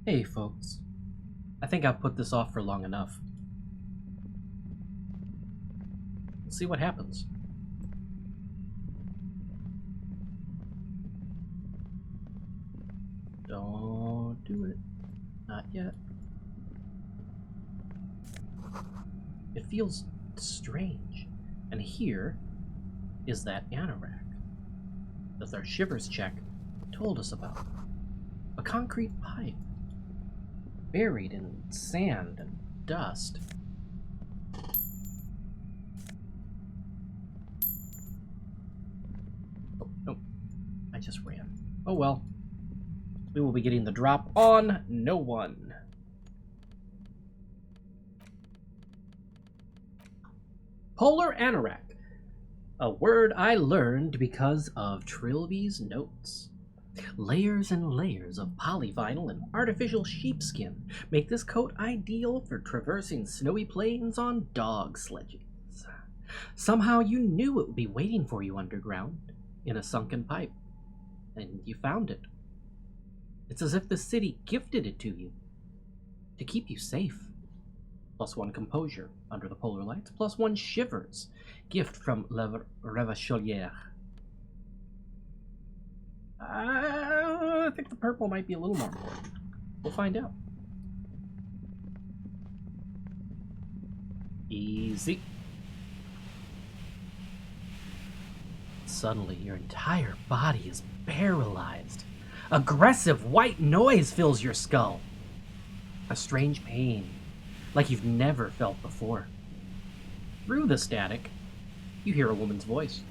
Hey, folks. I think I've put this off for long enough. Let's see what happens. Don't do it. Not yet. It feels strange. And here is that anorak that our shivers check told us about. A concrete pipe, buried in sand and dust. Oh, no. I just ran. Oh well. We will be getting the drop on no one. Polar anorak. A word I learned because of Trilby's notes. Layers and layers of polyvinyl and artificial sheepskin make this coat ideal for traversing snowy plains on dog sledges. Somehow you knew it would be waiting for you underground, in a sunken pipe, and you found it. It's as if the city gifted it to you, to keep you safe. +1 composure under the polar lights, +1 shivers, gift from Le Revacholière. I think the purple might be a little more important. We'll find out. Easy. Suddenly, your entire body is paralyzed. Aggressive white noise fills your skull. A strange pain, like you've never felt before. Through the static, you hear a woman's voice.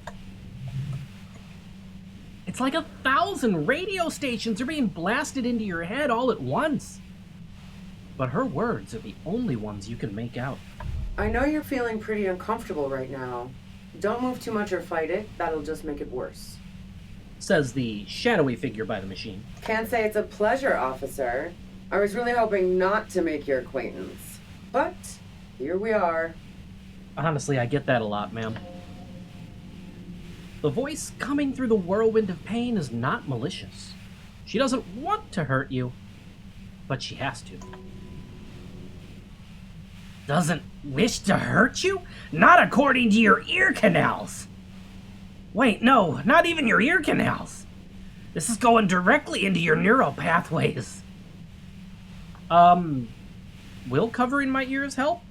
It's like 1,000 radio stations are being blasted into your head all at once. But her words are the only ones you can make out. I know you're feeling pretty uncomfortable right now. Don't move too much or fight it. That'll just make it worse. Says the shadowy figure by the machine. Can't say it's a pleasure, officer. I was really hoping not to make your acquaintance. But here we are. Honestly, I get that a lot, ma'am. The voice coming through the whirlwind of pain is not malicious. She doesn't want to hurt you, but she has to. Doesn't wish to hurt you? Not according to your ear canals. Wait, no, not even your ear canals. This is going directly into your neural pathways. Will covering my ears help?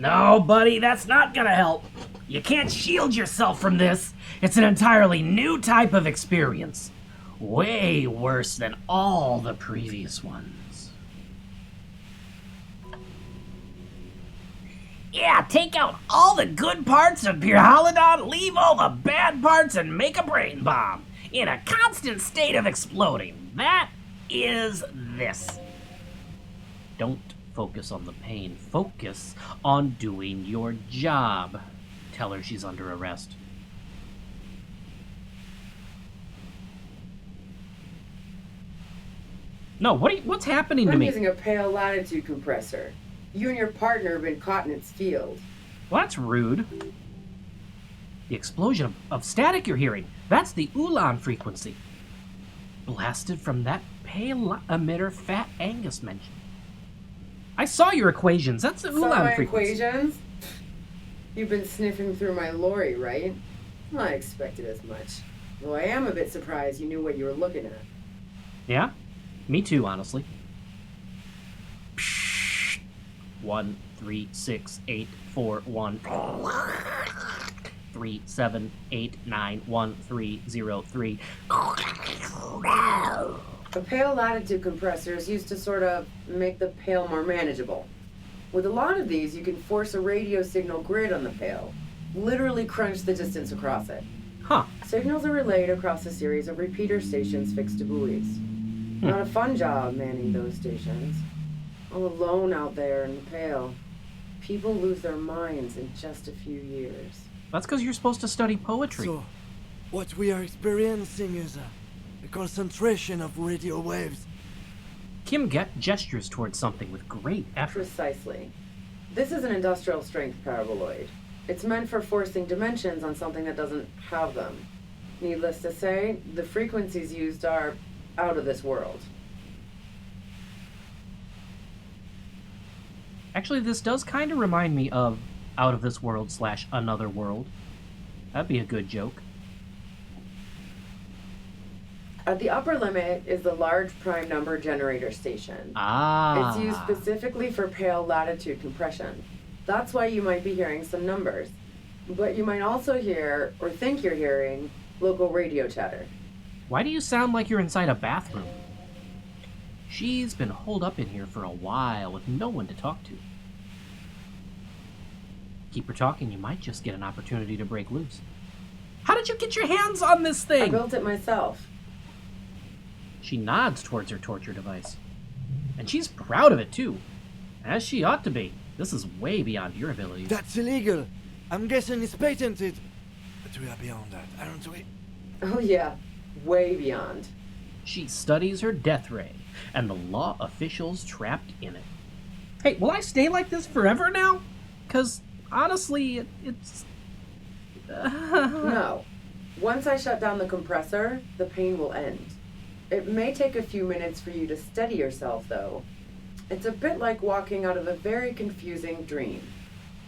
No, buddy, that's not gonna help. You can't shield yourself from this. It's an entirely new type of experience. Way worse than all the previous ones. Yeah, take out all the good parts of Pyrhalidon, leave all the bad parts, and make a brain bomb. In a constant state of exploding. That is this. Don't focus on the pain. Focus on doing your job. Tell her she's under arrest. No, what's happening to me? I'm using a pale latitude compressor. You and your partner have been caught in its field. Well, that's rude. The explosion of static you're hearing, that's the Ulan frequency. Blasted from that pale emitter Fat Angus mentioned. I saw your equations. That's the Ulan frequency. Equations? You've been sniffing through my lorry, right? I expected as much. Though I am a bit surprised you knew what you were looking at. Yeah? Me too, honestly. 1 3 6 8 4 1 3 7 8 9 1 3 0 3. A pale latitude compressor is used to sort of make the pail more manageable. With a lot of these, you can force a radio signal grid on the pail. Literally crunch the distance across it. Huh. Signals are relayed across a series of repeater stations fixed to buoys. Not a fun job manning those stations. All alone out there in the pale. People lose their minds in just a few years. That's because you're supposed to study poetry. So, what we are experiencing is a concentration of radio waves. Kim gestures towards something with great effort. Precisely. This is an industrial strength paraboloid. It's meant for forcing dimensions on something that doesn't have them. Needless to say, the frequencies used are out of this world. Actually, this does kind of remind me of Out of This World / Another World. That'd be a good joke. At the upper limit is the large prime number generator station. Ah. It's used specifically for pale latitude compression. That's why you might be hearing some numbers. But you might also hear, or think you're hearing, local radio chatter. Why do you sound like you're inside a bathroom? She's been holed up in here for a while with no one to talk to. Keep her talking, you might just get an opportunity to break loose. How did you get your hands on this thing? I built it myself. She nods towards her torture device. And she's proud of it, too. As she ought to be. This is way beyond your abilities. That's illegal. I'm guessing it's patented. But we are beyond that, aren't we? Oh yeah, way beyond. She studies her death ray, and the law officials trapped in it. Hey, will I stay like this forever now? 'Cause, honestly, it's... No. Once I shut down the compressor, the pain will end. It may take a few minutes for you to steady yourself, though. It's a bit like walking out of a very confusing dream.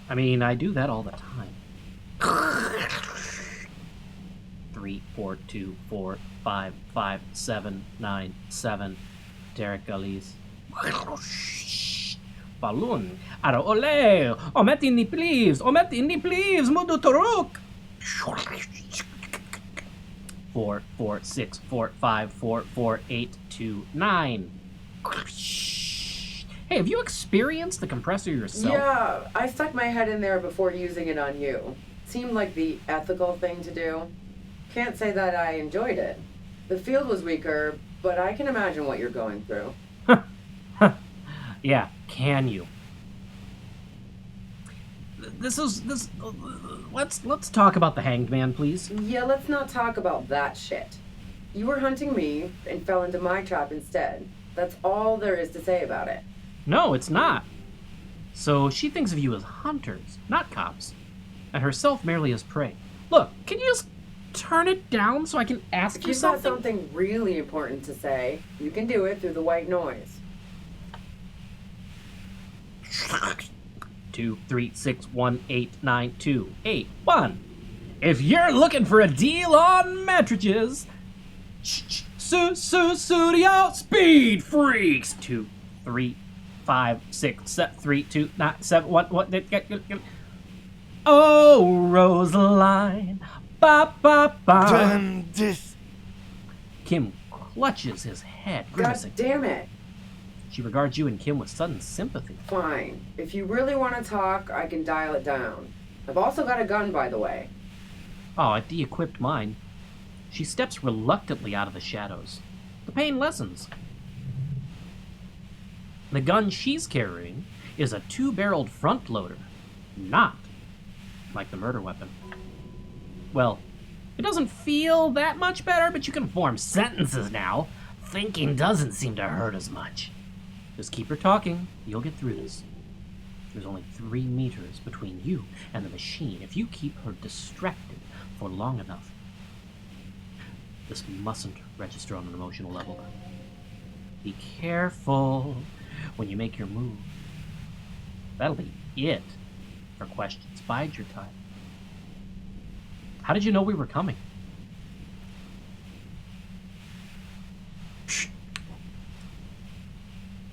I mean, I do that all the time. 3, 4, 2, 4, 5, 5, 7, 9, 7. Derek Elise. Balloon. Aro ole. Omet inni please. Omet inni please. Mudu toruk. 4, 4, 6, 4, 5, 4, 4, 8, 2, 9. Hey, have you experienced the compressor yourself? Yeah, I stuck my head in there before using it on you. Seemed like the ethical thing to do. Can't say that I enjoyed it. The field was weaker, but I can imagine what you're going through. Yeah, can you? Let's talk about the Hanged Man, please. Yeah, let's not talk about that shit. You were hunting me and fell into my trap instead. That's all there is to say about it. No, it's not. So she thinks of you as hunters, not cops, and herself merely as prey. Look, can you just turn it down so I can ask If you you've got something? something really important to say, you can do it through the white noise. 2, 3, 6, 1, 8, 9, 2, 8, 1. If you're looking for a deal on mattresses, Studio Speed Freaks. 2, 3, 5, 6, 7, 3, 2, 9, 7, 1, 1. Oh, Rosaline. Ba, ba, ba. Damn this. Kim clutches his head, God grimacing. damn it. She regards you and Kim with sudden sympathy. Fine. If you really want to talk, I can dial it down. I've also got a gun, by the way. Oh, I de-equipped mine. She steps reluctantly out of the shadows. The pain lessens. The gun she's carrying is a 2-barreled front loader, not like the murder weapon. Well, it doesn't feel that much better, but you can form sentences now. Thinking doesn't seem to hurt as much. Just keep her talking. You'll get through this. There's only 3 meters between you and the machine if you keep her distracted for long enough. This mustn't register on an emotional level. Be careful when you make your move. That'll be it for questions. Bide your time. How did you know we were coming?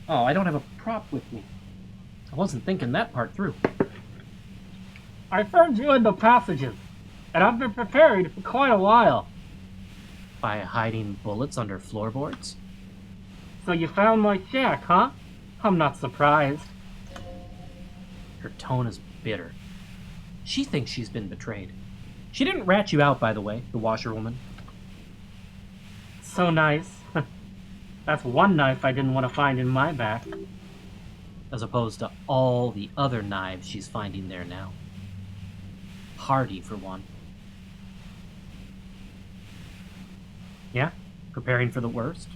Oh, I don't have a prop with me. I wasn't thinking that part through. I found you in the passages, and I've been prepared for quite a while. By hiding bullets under floorboards? So you found my shack, huh? I'm not surprised. Her tone is bitter. She thinks she's been betrayed. She didn't rat you out, by the way, the washerwoman. So nice. That's one knife I didn't want to find in my back. As opposed to all the other knives she's finding there now. Hardy, for one. Yeah? Preparing for the worst?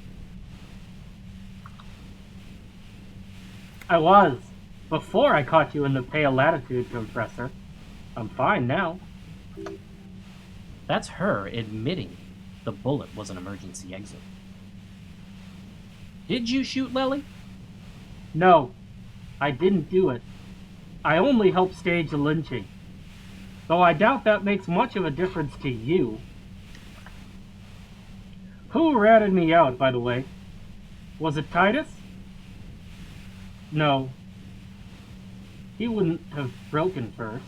I was. Before I caught you in the pale latitude compressor. I'm fine now. That's her admitting the bullet was an emergency exit. Did you shoot Lily? No. I didn't do it. I only helped stage the lynching. Though I doubt that makes much of a difference to you. Who ratted me out, by the way? Was it Titus? No. He wouldn't have broken first.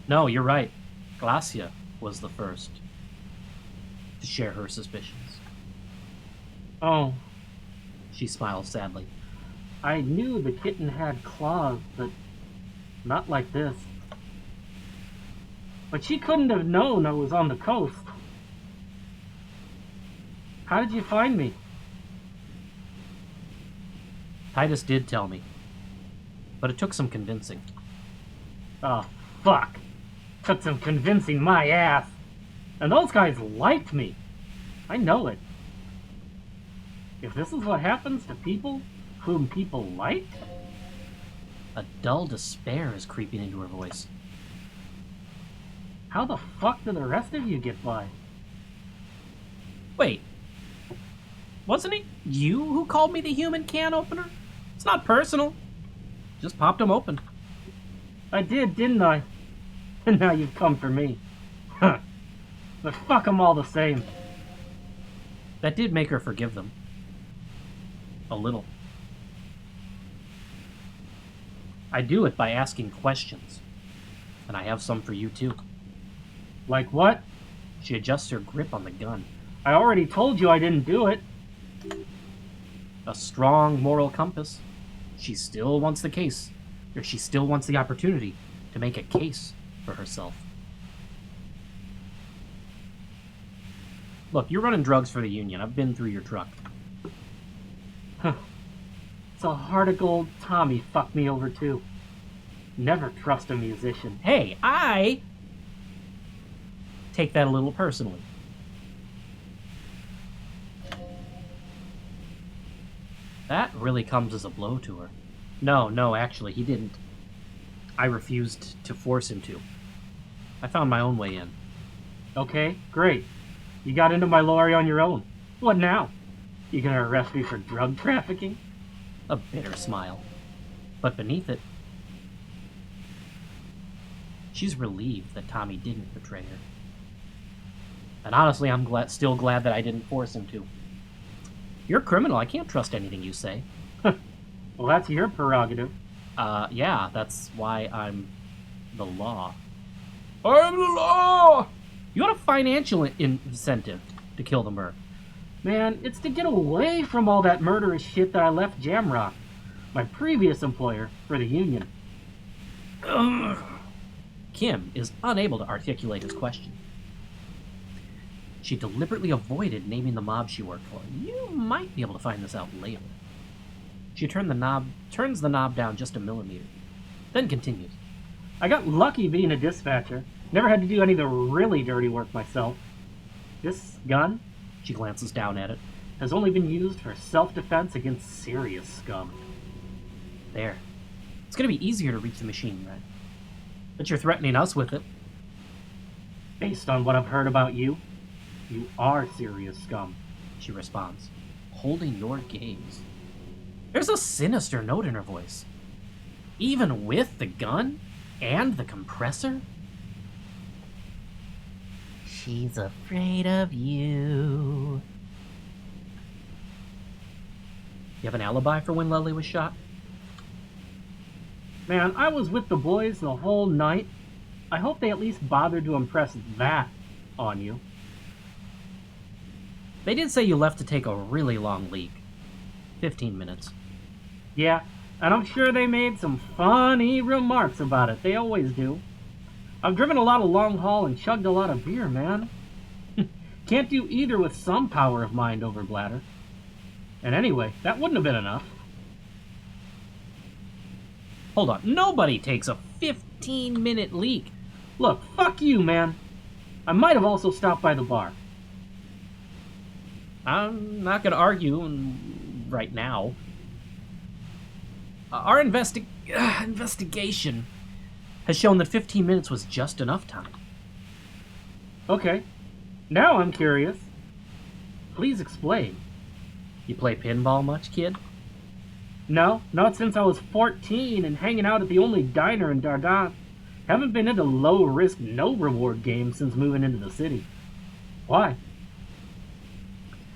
No, you're right. Glacia was the first to share her suspicions. Oh, She smiled sadly. I knew the kitten had claws, but not like this. But she couldn't have known I was on the coast. How did you find me? Titus did tell me, but it took some convincing. Oh, fuck. Took some convincing my ass. And those guys liked me. I know it. If this is what happens to people whom people like? A dull despair is creeping into her voice. How the fuck do the rest of you get by? Wait, wasn't it you who called me the human can opener? It's not personal. Just popped them open. I did, didn't I? And now you've come for me. Huh. But fuck them all the same. That did make her forgive them. A little. I do it by asking questions. And I have some for you too. Like what? She adjusts her grip on the gun. I already told you I didn't do it. A strong moral compass. She still wants the case. Or she still wants the opportunity to make a case for herself. Look, you're running drugs for the Union. I've been through your truck. So hard a gold Tommy fucked me over too. Never trust a musician. Hey, I take that a little personally. That really comes as a blow to her. No, actually, he didn't. I refused to force him to. I found my own way in. Okay, great. You got into my lorry on your own. What now? You gonna arrest me for drug trafficking? A bitter smile. But beneath it, she's relieved that Tommy didn't betray her. And honestly, I'm still glad that I didn't force him to. You're a criminal. I can't trust anything you say. Well, that's your prerogative. Yeah, that's why I'm the law. I'm the law! You got a financial incentive to kill the Merc. Man, it's to get away from all that murderous shit that I left Jamrock, my previous employer, for the Union. Ugh. Kim is unable to articulate his question. She deliberately avoided naming the mob she worked for. You might be able to find this out later. She turns the knob down just a millimeter, then continues. I got lucky being a dispatcher. Never had to do any of the really dirty work myself. This gun, She glances down at it. has only been used for self-defense against serious scum. There. It's going to be easier to reach the machine, right? But you're threatening us with it. Based on what I've heard about you, you are serious scum. She responds, holding your gaze. There's a sinister note in her voice. Even with the gun and the compressor? She's afraid of you. You have an alibi for when Leslie was shot? Man, I was with the boys the whole night. I hope they at least bothered to impress that on you. They did say you left to take a really long leak. 15 minutes. Yeah, and I'm sure they made some funny remarks about it. They always do. I've driven a lot of long haul and chugged a lot of beer, man. Can't do either with some power of mind over bladder. And anyway, that wouldn't have been enough. Hold on. Nobody takes a 15-minute leak. Look, fuck you, man. I might have also stopped by the bar. I'm not going to argue right now. Our investigation has shown that 15 minutes was just enough time. Okay. Now I'm curious. Please explain. You play pinball much, kid? No, not since I was 14 and hanging out at the only diner in Dardenne. Haven't been into low-risk, no-reward games since moving into the city. Why?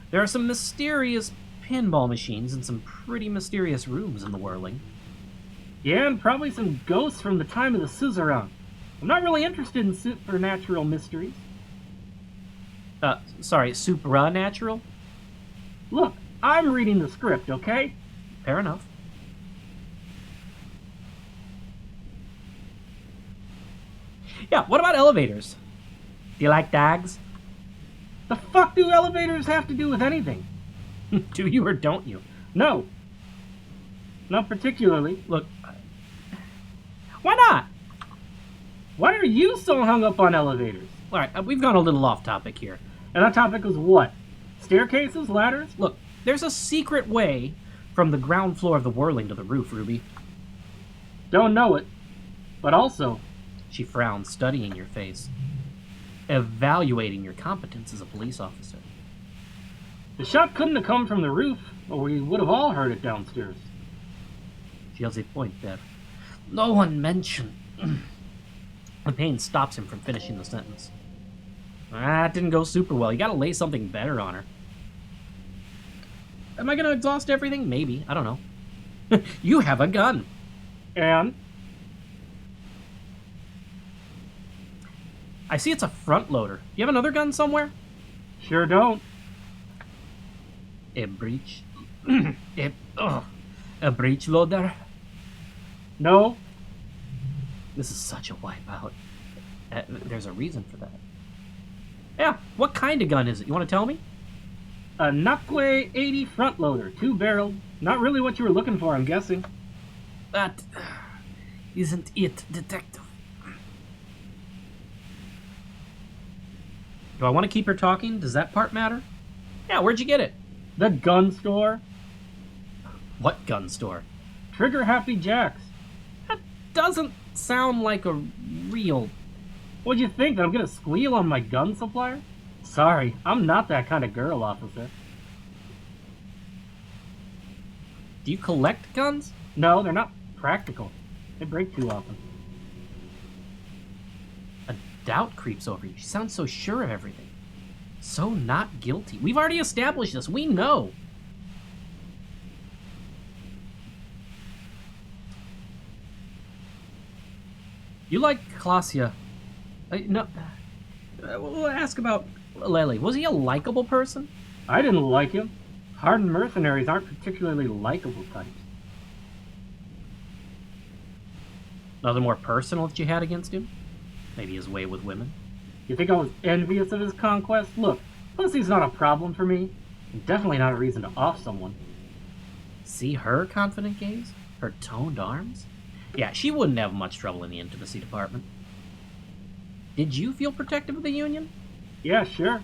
There are some mysterious pinball machines in some pretty mysterious rooms in the Whirling. Yeah, and probably some ghosts from the time of the Suzerain. I'm not really interested in supernatural mysteries. Sorry, supernatural? Look, I'm reading the script, okay? Fair enough. Yeah, what about elevators? Do you like dogs? The fuck do elevators have to do with anything? Do you or don't you? No. Not particularly. Look, why not? Why are you so hung up on elevators? All right, we've gone a little off topic here. And that topic was what? Staircases? Ladders? Look, there's a secret way from the ground floor of the Whirling to the roof, Ruby. Don't know it. But also... She frowned, studying your face, evaluating your competence as a police officer. The shot couldn't have come from the roof, or we would have all heard it downstairs. She has a point there. No one mentioned... The pain stops him from finishing the sentence. That didn't go super well. You gotta lay something better on her. Am I gonna exhaust everything? Maybe. I don't know. You have a gun. And? I see it's a front loader. Do you have another gun somewhere? Sure don't. A breech... a breech loader? No. This is such a wipeout. There's a reason for that. Yeah, what kind of gun is it? You want to tell me? A Nakwe 80 front loader, 2-barreled. Not really what you were looking for, I'm guessing. That isn't it, detective. Do I want to keep her talking? Does that part matter? Yeah, where'd you get it? The gun store. What gun store? Trigger Happy Jacks. That doesn't sound like a real... What'd you think, that I'm gonna squeal on my gun supplier? Sorry, I'm not that kind of girl, officer. Do you collect guns? No, they're not practical. They break too often. A doubt creeps over you. She sounds so sure of everything. So not guilty. We've already established this. We know. You like Klasia. No. We'll ask about Lely. Was he a likable person? I didn't like him. Hardened mercenaries aren't particularly likable types. Nothing more personal that you had against him? Maybe his way with women? You think I was envious of his conquest? Look, pussy's not a problem for me. And definitely not a reason to off someone. See her confident gaze? Her toned arms? Yeah, she wouldn't have much trouble in the intimacy department. Did you feel protective of the Union? Yeah, sure.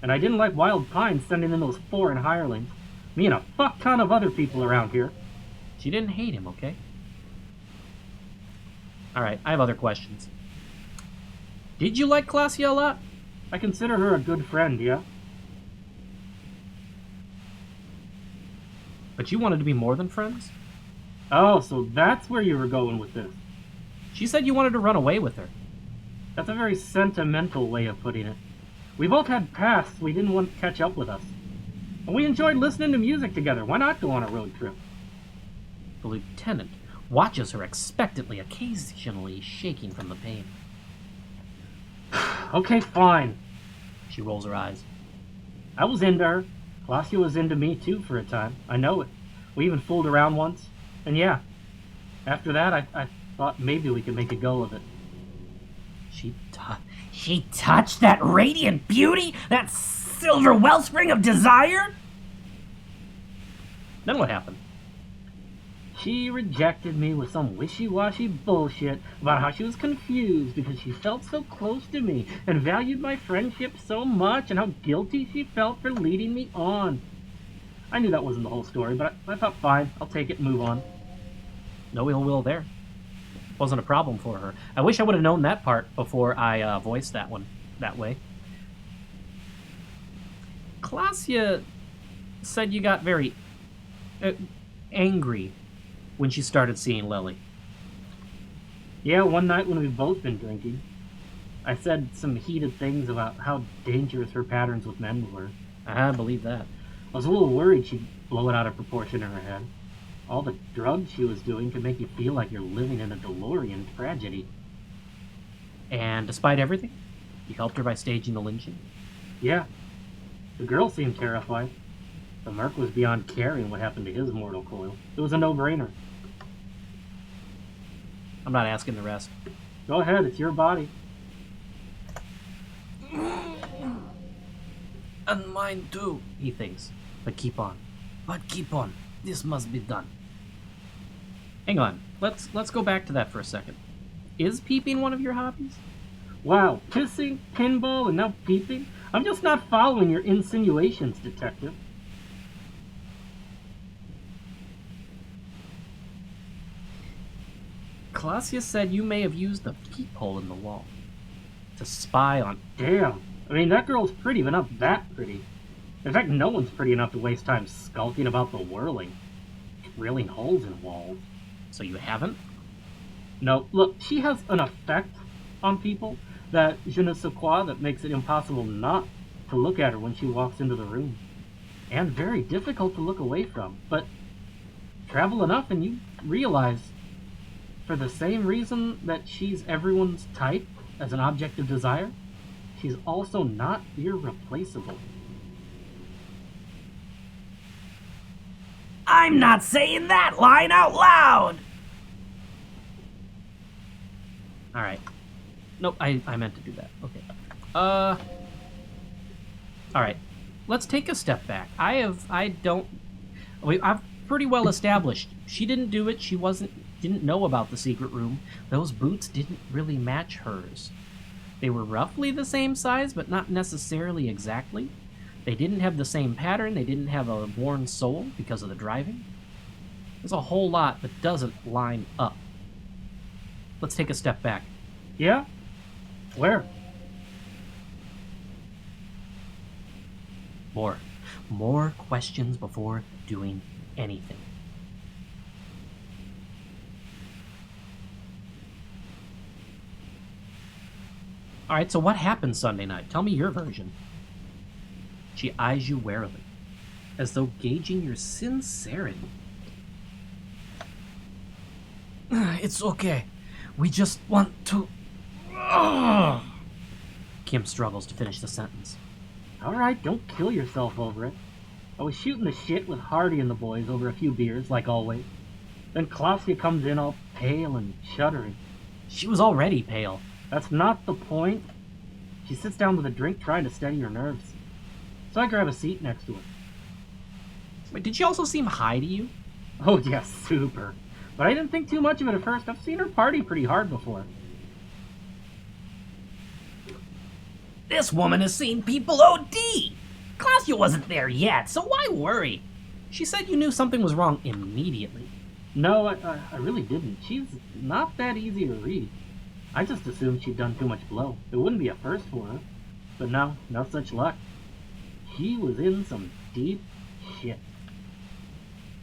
And I didn't like Wild Pine sending in those foreign hirelings. Me and a fuck ton of other people around here. She didn't hate him, okay? Alright, I have other questions. Did you like Klasia a lot? I consider her a good friend, yeah? But you wanted to be more than friends? Oh, so that's where you were going with this. She said you wanted to run away with her. That's a very sentimental way of putting it. We both had pasts we didn't want to catch up with us. And we enjoyed listening to music together. Why not go on a road trip? The lieutenant watches her expectantly, occasionally shaking from the pain. Okay, fine. She rolls her eyes. I was into her. Klasia was into me too for a time. I know it. We even fooled around once. And yeah, after that I thought maybe we could make a go of it. She touched that radiant beauty? That silver wellspring of desire? Then what happened? She rejected me with some wishy-washy bullshit about how she was confused because she felt so close to me and valued my friendship so much and how guilty she felt for leading me on. I knew that wasn't the whole story, but I thought, fine, I'll take it and move on. No ill will there. Wasn't a problem for her. I wish I would have known that part before I voiced that one that way. Klasia said you got very angry when she started seeing Lily. Yeah, one night when we've both been drinking, I said some heated things about how dangerous her patterns with men were. I believe that. I was a little worried she'd blow it out of proportion in her head. All the drugs she was doing could make you feel like you're living in a DeLorean tragedy. And despite everything, you helped her by staging the lynching? Yeah. The girl seemed terrified. The Merc was beyond caring what happened to his mortal coil. It was a no-brainer. I'm not asking the rest. Go ahead, it's your body. And mine too, he thinks. But keep on. This must be done. Hang on. Let's go back to that for a second. Is peeping one of your hobbies? Wow, kissing, pinball, and now peeping? I'm just not following your insinuations, detective. Clausius said you may have used the peephole in the wall to spy on... Damn. I mean, that girl's pretty, but not that pretty. In fact, no one's pretty enough to waste time skulking about the whirling, drilling holes in walls. So you haven't? No, look, she has an effect on people, that je ne sais quoi that makes it impossible not to look at her when she walks into the room. And very difficult to look away from. But travel enough and you realize, for the same reason that she's everyone's type as an object of desire, she's also not irreplaceable. I'm not saying that line out loud! Alright. Nope, I meant to do that. Okay. Alright. Let's take a step back. I've pretty well established. She didn't do it. She didn't know about the secret room. Those boots didn't really match hers. They were roughly the same size, but not necessarily exactly. They didn't have the same pattern. They didn't have a worn sole because of the driving. There's a whole lot that doesn't line up. Let's take a step back. Yeah? Where? More questions before doing anything. Alright, so what happened Sunday night? Tell me your version. She eyes you warily, as though gauging your sincerity. It's okay. We just want to... Kim struggles to finish the sentence. Alright, don't kill yourself over it. I was shooting the shit with Hardy and the boys over a few beers, like always. Then Klausia comes in all pale and shuddering. She was already pale. That's not the point. She sits down with a drink trying to steady her nerves. So I grab a seat next to her. Wait, did she also seem high to you? Oh yeah, super. But I didn't think too much of it at first. I've seen her party pretty hard before. This woman has seen people OD! Clausia wasn't there yet, so why worry? She said you knew something was wrong immediately. No, I really didn't. She's not that easy to read. I just assumed she'd done too much blow. It wouldn't be a first for her. But no such luck. She was in some deep shit.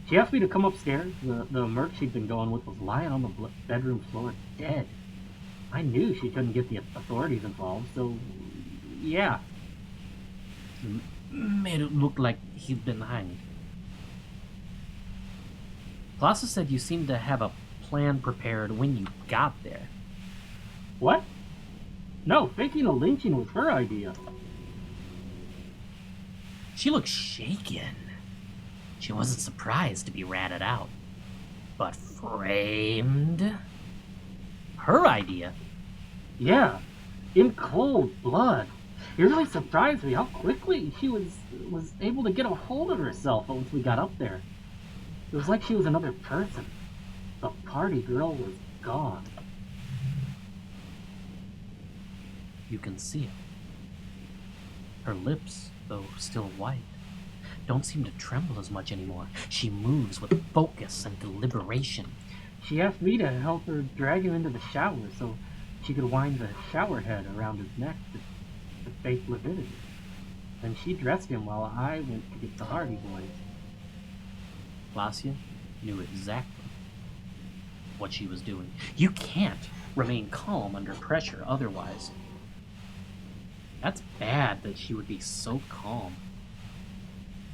She asked me to come upstairs. The merc she'd been going with was lying on the bedroom floor, dead. I knew she couldn't get the authorities involved, so yeah. Made it look like he'd been hanged. Clausia said you seemed to have a plan prepared when you got there. What? No, faking a lynching was her idea. She looked shaken. She wasn't surprised to be ratted out. But framed? Her idea? Yeah, in cold blood. It really surprised me how quickly she was able to get a hold of herself once we got up there. It was like she was another person. The party girl was gone. You can see it. Her lips, though still white, don't seem to tremble as much anymore. She moves with focus and deliberation. She asked me to help her drag him into the shower so she could wind the shower head around his neck to fake lividity. Then she dressed him while I went to get the Hardy Boys. Glacia knew exactly what she was doing. You can't remain calm under pressure otherwise. That's bad that she would be so calm.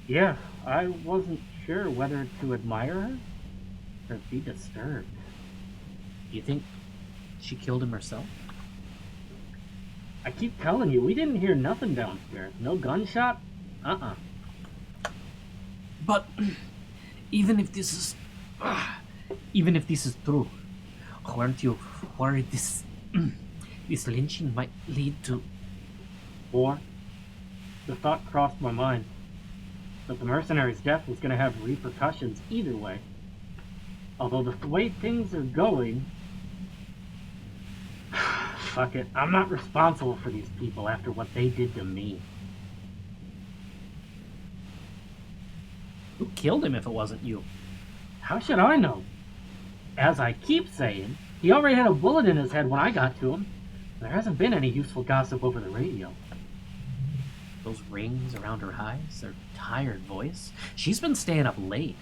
Yeah, I wasn't sure whether to admire her or be disturbed. You think she killed him herself? I keep telling you, we didn't hear nothing downstairs. No gunshot? But even if this is true, aren't you worried this lynching might lead to? Or, the thought crossed my mind that the mercenary's death was going to have repercussions either way. Although the way things are going, fuck it, I'm not responsible for these people after what they did to me. Who killed him if it wasn't you? How should I know? As I keep saying, he already had a bullet in his head when I got to him. There hasn't been any useful gossip over the radio. Those rings around her eyes, her tired voice. She's been staying up late,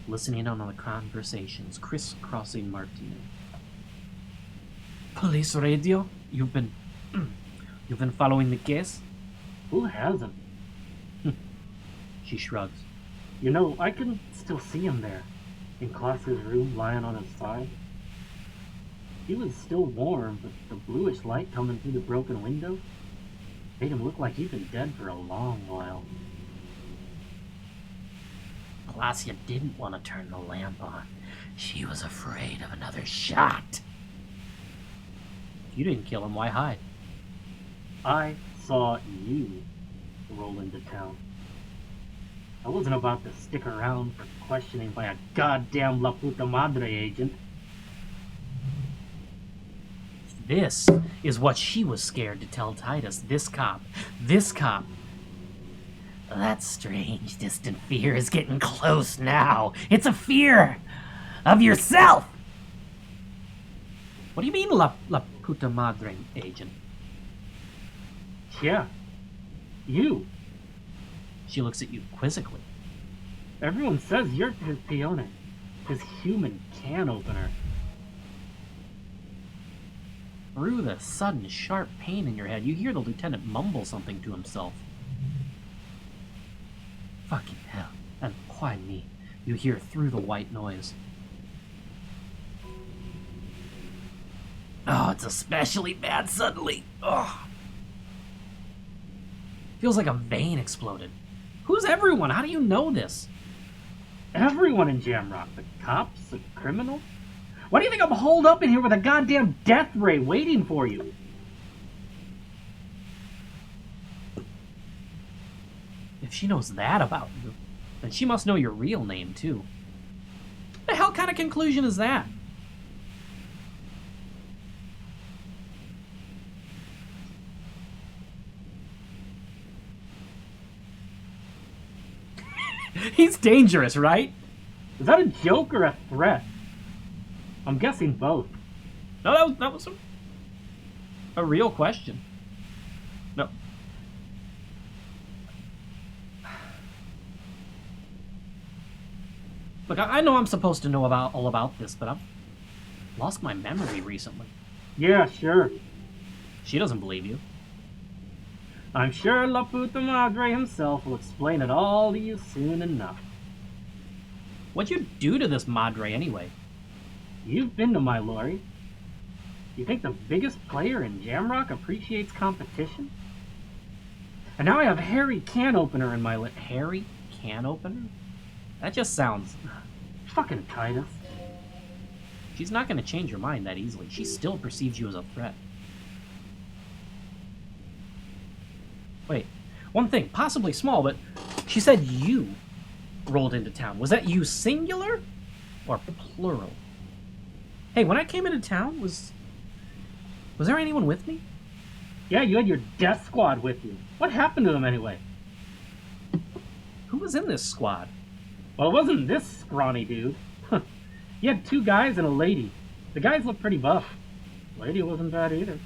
listening in on the conversations, crisscrossing Martino. Police radio? You've been following the case? Who hasn't? She shrugs. You know, I can still see him there, in Klaus's room, lying on his side. He was still warm, but the bluish light coming through the broken window made him look like he'd been dead for a long while. Glacia didn't want to turn the lamp on. She was afraid of another shot. If you didn't kill him, why hide? I saw you roll into town. I wasn't about to stick around for questioning by a goddamn La Puta Madre agent. This is what she was scared to tell Titus. This cop. That strange, distant fear is getting close now. It's a fear of yourself. What do you mean, La Puta Madre agent? Yeah, you. She looks at you quizzically. Everyone says you're his peone, his human can opener. Through the sudden sharp pain in your head, you hear the lieutenant mumble something to himself. Fucking hell. And why me? You hear through the white noise. Oh, it's especially bad suddenly. Oh. Feels like a vein exploded. Who's everyone? How do you know this? Everyone in Jamrock. The cops, the criminals. Why do you think I'm holed up in here with a goddamn death ray waiting for you? If she knows that about you, then she must know your real name, too. What the hell kind of conclusion is that? He's dangerous, right? Is that a joke or a threat? I'm guessing both. No, that was a real question. No. Look, I know I'm supposed to know all about this, but I've lost my memory recently. Yeah, sure. She doesn't believe you. I'm sure La Puta Madre himself will explain it all to you soon enough. What'd you do to this Madre anyway? You've been to my lorry. You think the biggest player in Jamrock appreciates competition? And now I have Harry Can Opener in my Harry Can Opener? That just sounds... Fucking Titus. She's not going to change her mind that easily. She still perceives you as a threat. Wait, one thing, possibly small, but she said you rolled into town. Was that you singular or plural? Hey, when I came into town, was there anyone with me? Yeah, you had your death squad with you. What happened to them anyway? Who was in this squad? Well, it wasn't this scrawny dude. You had 2 guys and a lady. The guys looked pretty buff. The lady wasn't bad either.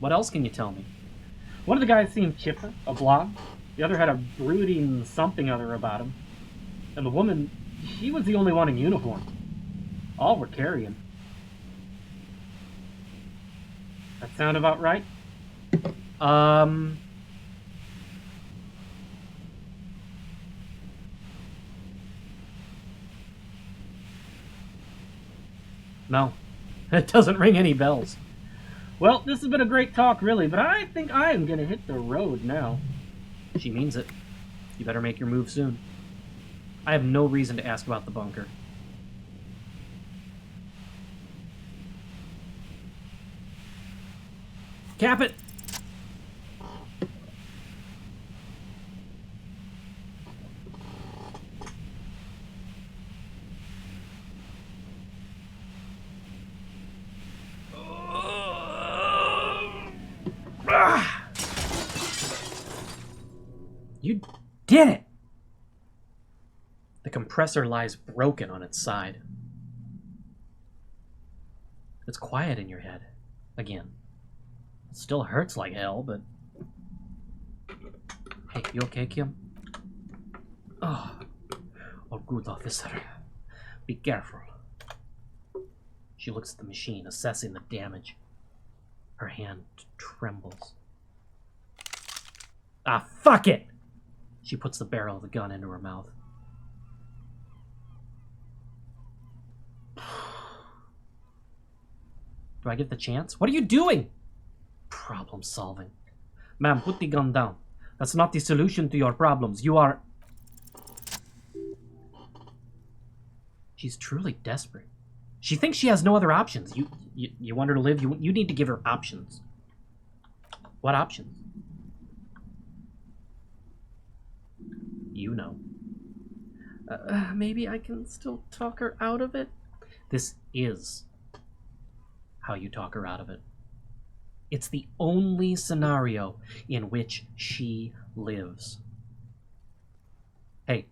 What else can you tell me? One of the guys seemed chipper, a blonde. The other had a brooding something other about him. And the woman, she was the only one in uniform. All were carrying. That sound about right? No. It doesn't ring any bells. Well, this has been a great talk, really, but I think I am going to hit the road now. She means it. You better make your move soon. I have no reason to ask about the bunker. Cap it! You did it! The compressor lies broken on its side. It's quiet in your head. Again. It still hurts like hell, but... Hey, you okay, Kim? Oh, good, officer. Be careful. She looks at the machine, assessing the damage. Her hand trembles. Ah, fuck it! She puts the barrel of the gun into her mouth. Do I get the chance? What are you doing? Problem solving. Ma'am, put the gun down. That's not the solution to your problems. You are... She's truly desperate. She thinks she has no other options. You want her to live? You need to give her options. What options? You know. Maybe I can still talk her out of it? This is how you talk her out of it. It's the only scenario in which she lives. Hey,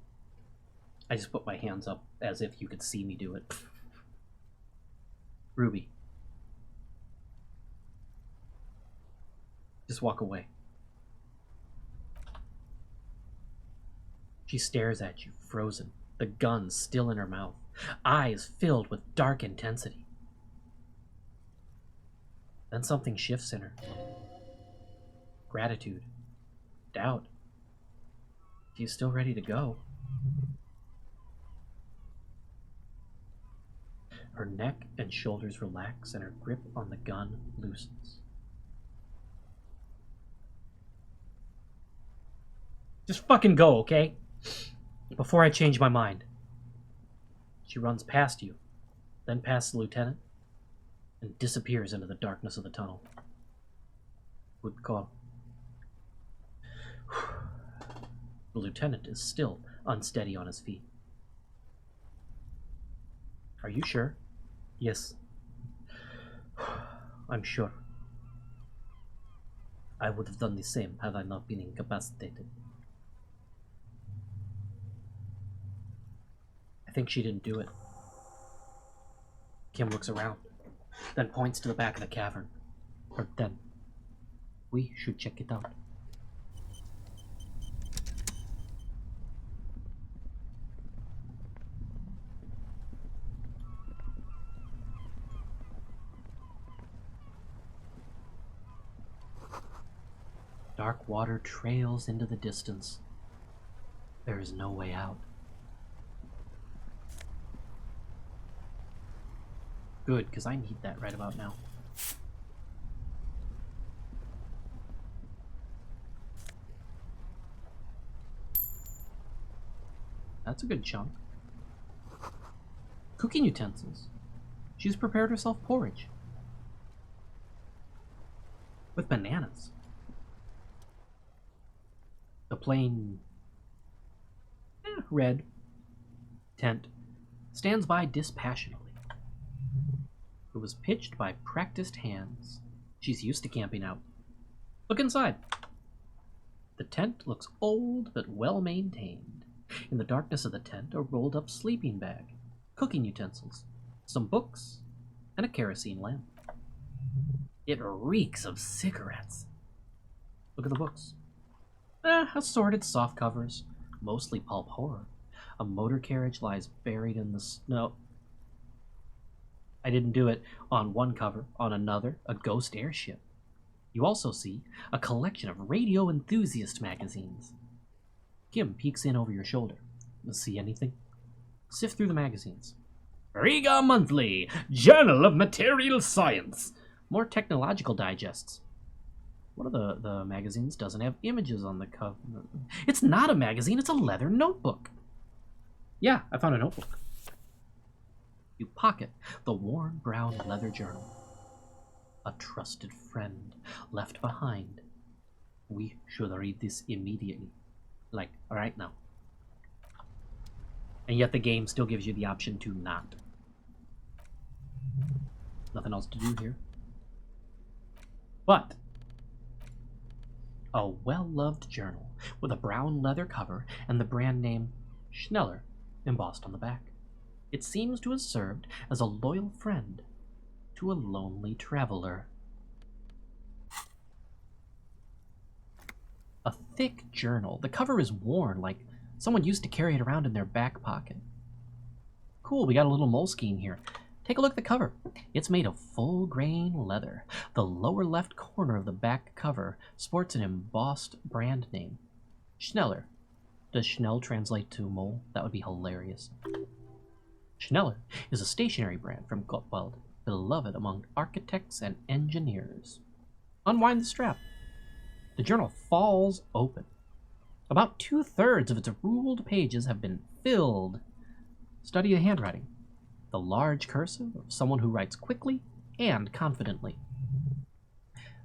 I just put my hands up as if you could see me do it. Ruby. Just walk away. She stares at you, frozen, the gun still in her mouth, eyes filled with dark intensity. Then something shifts in her. Gratitude. Doubt. She's still ready to go. Her neck and shoulders relax and her grip on the gun loosens. Just fucking go, okay? Before I change my mind. She runs past you, then past the lieutenant, and disappears into the darkness of the tunnel. Good call. The lieutenant is still unsteady on his feet. Are you sure? Yes. I'm sure. I would have done the same had I not been incapacitated. I think she didn't do it. Kim looks around, then points to the back of the cavern. Or then. We should check it out. Dark water trails into the distance. There is no way out. Good, because I need that right about now. That's a good chunk. Cooking utensils. She's prepared herself porridge. With bananas. The plain red tent stands by dispassionately. It was pitched by practiced hands. She's used to camping out. Look inside. The tent looks old but well maintained. In the darkness of the tent, a rolled up sleeping bag, cooking utensils, some books, and a kerosene lamp. It reeks of cigarettes. Look at the books. Assorted soft covers, mostly pulp horror. A motor carriage lies buried in the snow. I didn't do it. On one cover, on another, a ghost airship. You also see a collection of radio enthusiast magazines. Kim peeks in over your shoulder. See anything? Sift through the magazines. Riga Monthly, Journal of Material Science. More technological digests. One of the magazines doesn't have images on the cover. It's not a magazine, it's a leather notebook. Yeah, I found a notebook. You pocket the worn brown leather journal. A trusted friend left behind. We should read this immediately. Like, right now. And yet the game still gives you the option to not. Nothing else to do here. But a well-loved journal with a brown leather cover and the brand name Schneller embossed on the back. It seems to have served as a loyal friend to a lonely traveler. A thick journal. The cover is worn, like someone used to carry it around in their back pocket. Cool, we got a little Moleskine here. Take a look at the cover. It's made of full-grain leather. The lower left corner of the back cover sports an embossed brand name. Schneller. Does Schnell translate to mole? That would be hilarious. Schneller is a stationery brand from Gottwald, beloved among architects and engineers. Unwind the strap. The journal falls open. About 2/3 of its ruled pages have been filled. Study the handwriting. The large cursive of someone who writes quickly and confidently.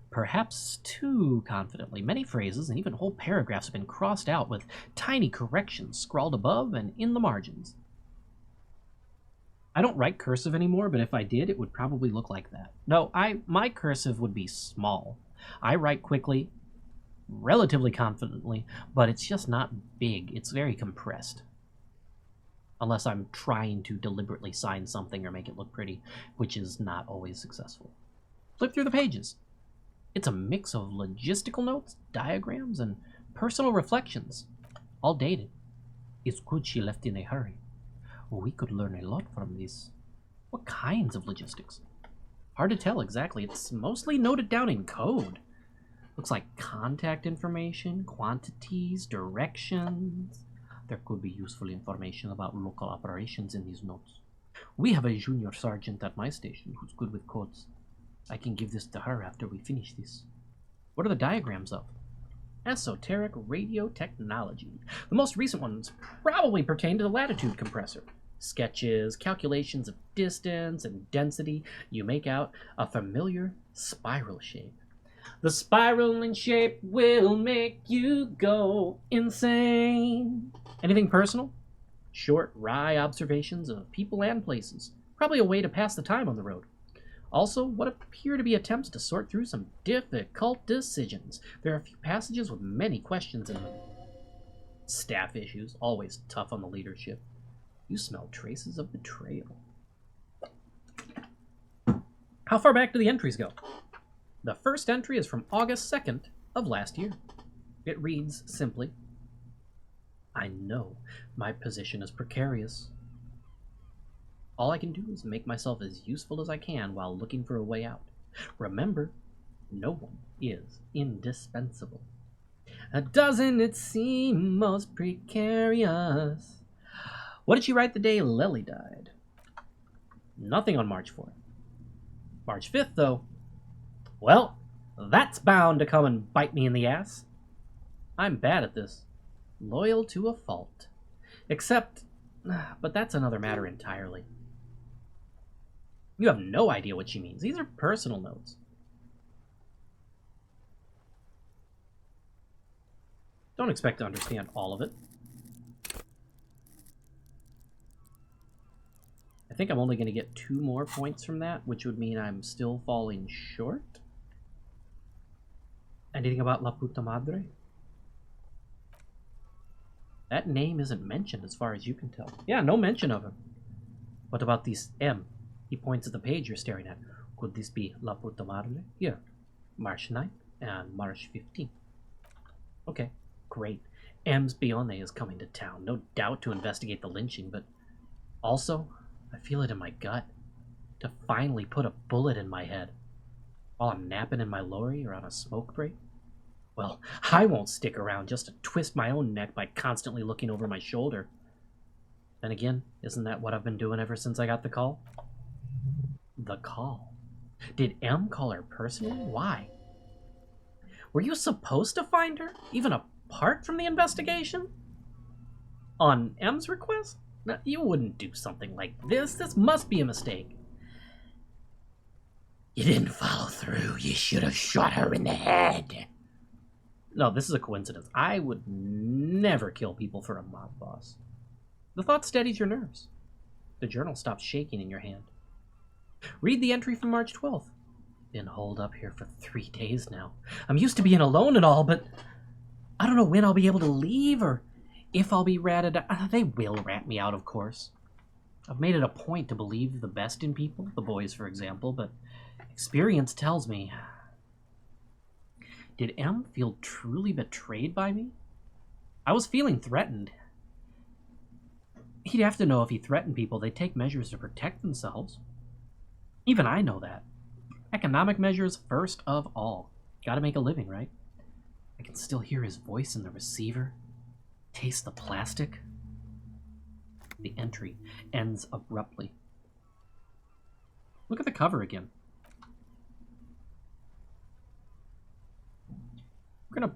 Perhaps too confidently. Many phrases and even whole paragraphs have been crossed out with tiny corrections scrawled above and in the margins. I don't write cursive anymore, but if I did, it would probably look like that. No, my cursive would be small. I write quickly, relatively confidently, but it's just not big. It's very compressed. Unless I'm trying to deliberately sign something or make it look pretty, which is not always successful. Flip through the pages. It's a mix of logistical notes, diagrams, and personal reflections, all dated. It's good she left in a hurry. We could learn a lot from this. What kinds of logistics? Hard to tell exactly. It's mostly noted down in code. Looks like contact information, quantities, directions. There could be useful information about local operations in these notes. We have a junior sergeant at my station who's good with codes. I can give this to her after we finish this. What are the diagrams of? Esoteric radio technology. The most recent ones probably pertain to the latitude compressor. Sketches, calculations of distance and density. You make out a familiar spiral shape. The spiraling shape will make you go insane. Anything personal? Short, wry observations of people and places. Probably a way to pass the time on the road. Also, what appear to be attempts to sort through some difficult decisions. There are a few passages with many questions in them. Staff issues, always tough on the leadership. You smell traces of betrayal. How far back do the entries go? The first entry is from August 2nd of last year. It reads simply, I know my position is precarious. All I can do is make myself as useful as I can while looking for a way out. Remember, no one is indispensable. Doesn't it seem most precarious? What did she write the day Lily died? Nothing on March 4th. March 5th, though. Well, that's bound to come and bite me in the ass. I'm bad at this. Loyal to a fault. Except, but that's another matter entirely. You have no idea what she means. These are personal notes. Don't expect to understand all of it. I think I'm only going to get 2 more points from that, which would mean I'm still falling short. Anything about La Puta Madre? That name isn't mentioned as far as you can tell. Yeah, no mention of him. What about this M? He points at the page you're staring at. Could this be La Puta Madre? Here, March 9th and March 15th. Okay, great. M's Bionne is coming to town, no doubt to investigate the lynching, but also, I feel it in my gut to finally put a bullet in my head while I'm napping in my lorry or on a smoke break. Well, I won't stick around just to twist my own neck by constantly looking over my shoulder. Then again, isn't that what I've been doing ever since I got the call? The call? Did M call her personally? Why? Were you supposed to find her, even apart from the investigation? On M's request? No, you wouldn't do something like this. This must be a mistake. You didn't follow through. You should have shot her in the head. No, this is a coincidence. I would never kill people for a mob boss. The thought steadies your nerves. The journal stops shaking in your hand. Read the entry from March 12th. Been holed up here for 3 days now. I'm used to being alone and all, but I don't know when I'll be able to leave or if I'll be ratted out. They will rat me out, of course. I've made it a point to believe the best in people, the boys, for example, but experience tells me... Did M feel truly betrayed by me? I was feeling threatened. He'd have to know if he threatened people, they'd take measures to protect themselves. Even I know that. Economic measures first of all. Gotta make a living, right? I can still hear his voice in the receiver. Taste the plastic. The entry ends abruptly. Look at the cover again. We're gonna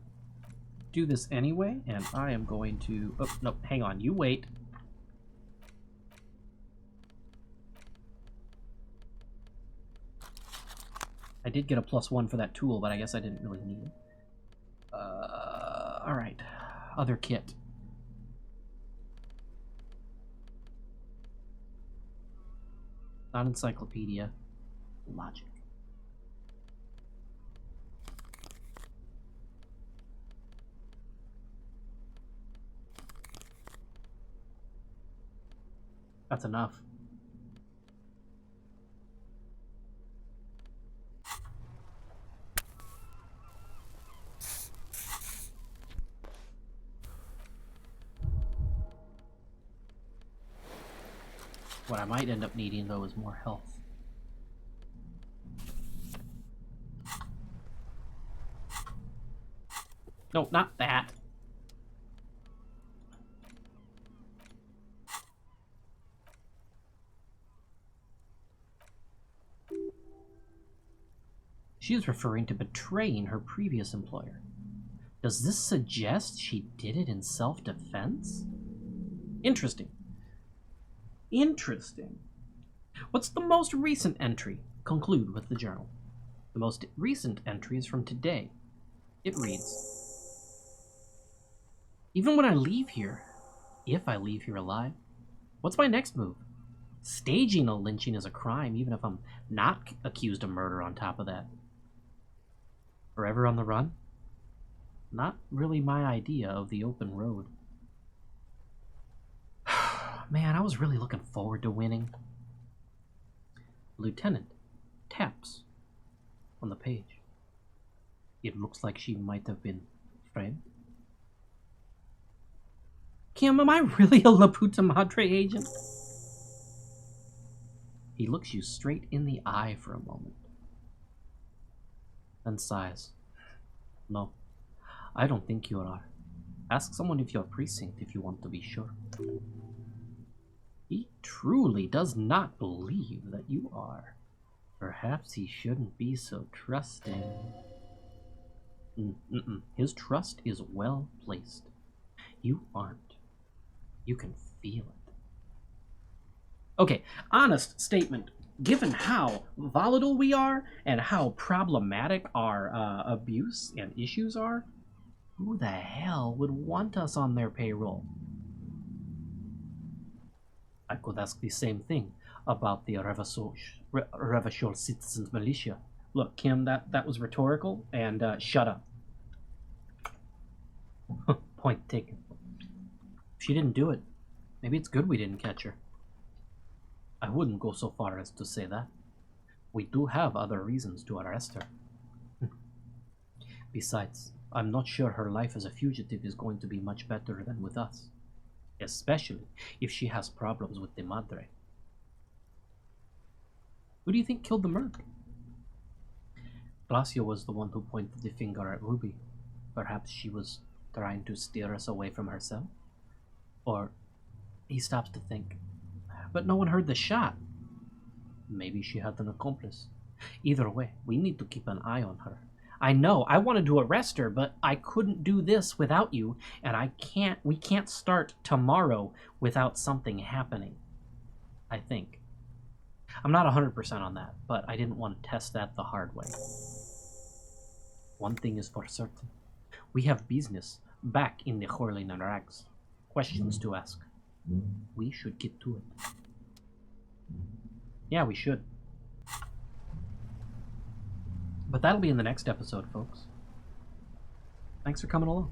do this anyway, and I am going to... Oh, no, hang on, you wait. I did get a +1 for that tool, but I guess I didn't really need it. Alright. Other kit. Not encyclopedia. Logic. That's enough. What I might end up needing, though, is more health. No, not that. She is referring to betraying her previous employer. Does this suggest she did it in self-defense? Interesting. Interesting. What's the most recent entry? Conclude with the journal. The most recent entry is from today. It reads, even when I leave here, if I leave here alive, what's my next move? Staging a lynching is a crime, even if I'm not accused of murder on top of that. Forever on the run? Not really my idea of the open road. Man, I was really looking forward to winning. Lieutenant taps on the page. It looks like she might have been framed. Kim, am I really a La Puta Madre agent? He looks you straight in the eye for a moment. Then sighs. No, I don't think you are. Ask someone of your precinct if you want to be sure. He truly does not believe that you are. Perhaps he shouldn't be so trusting. His trust is well placed. You aren't. You can feel it. Okay, honest statement. Given how volatile we are and how problematic our abuse and issues are, who the hell would want us on their payroll? I could ask the same thing about the Revachol Citizens Militia. Look, Kim, that was rhetorical, and shut up. Point taken. If she didn't do it, maybe it's good we didn't catch her. I wouldn't go so far as to say that. We do have other reasons to arrest her. Besides, I'm not sure her life as a fugitive is going to be much better than with us. Especially if she has problems with the Madre. Who do you think killed the Merc? Glacia was the one who pointed the finger at Ruby. Perhaps she was trying to steer us away from herself? Or he stops to think. But no one heard the shot. Maybe she had an accomplice. Either way, we need to keep an eye on her. I know, I wanted to arrest her, but I couldn't do this without you, and we can't start tomorrow without something happening. I think. I'm not 100% on that, but I didn't want to test that the hard way. One thing is for certain. We have business back in the Horlin and Rags. Questions to ask. We should get to it. Yeah, we should. But that'll be in the next episode, folks. Thanks for coming along.